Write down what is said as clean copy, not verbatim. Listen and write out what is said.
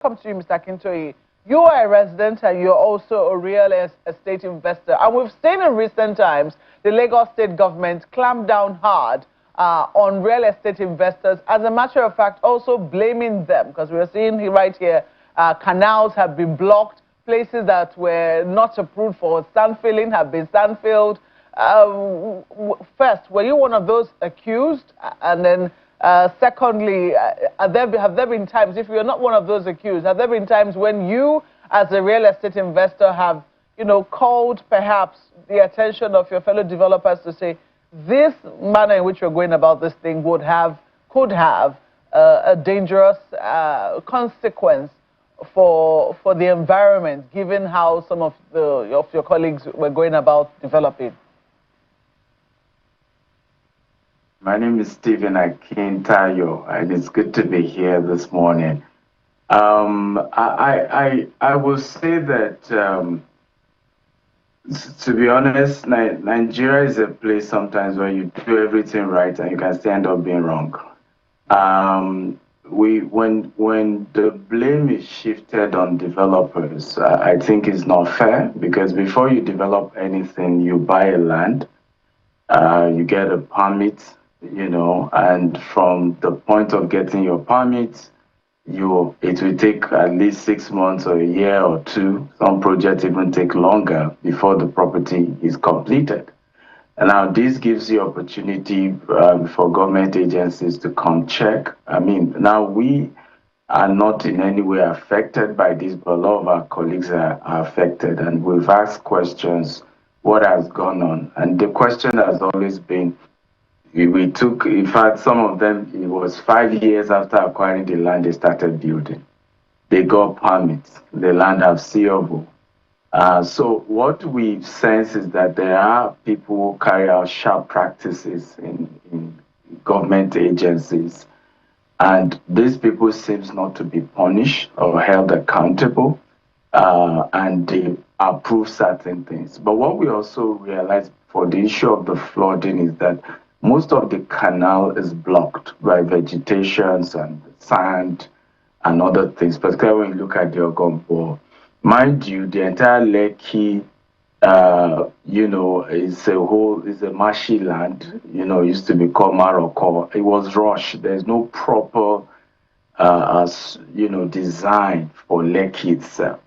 Come to you, Mr. Akintoye. You are a resident and you're also a real estate investor. And we've seen in recent times the Lagos state government clamp down hard on real estate investors. As a matter of fact, also blaming them, because we're seeing right here, canals have been blocked, places that were not approved for sand filling have been sand filled. First, were you one of those accused? And then secondly, have there been times, if you're not one of those accused, have there been times when you, as a real estate investor, have, called perhaps the attention of your fellow developers to say, this manner in which you're going about this thing could have a dangerous consequence for the environment, given how some of your colleagues were going about developing? My name is Stephen Akintayo, and it's good to be here this morning. I will say that, to be honest, Nigeria is a place sometimes where you do everything right and you can still end up being wrong. When the blame is shifted on developers, I think it's not fair, because before you develop anything, you buy a land, you get a permit, and from the point of getting your permit, it will take at least 6 months or a year or two. Some projects even take longer before the property is completed. And now this gives you opportunity for government agencies to come check. Now we are not in any way affected by this, but a lot of our colleagues are affected, and we've asked questions, what has gone on? And the question has always been, we took, in fact, some of them, it was 5 years after acquiring the land, they started building. They got permits. The land have COO. So what we sense is that there are people who carry out sharp practices in government agencies, and these people seems not to be punished or held accountable, and they approve certain things. But what we also realize for the issue of the flooding is that most of the canal is blocked by vegetations and sand and other things, particularly when you look at the Ogompo. Mind you, the entire Lekki, is a marshy land, used to be called Morocco. It was rushed. There's no proper, design for Lekki itself.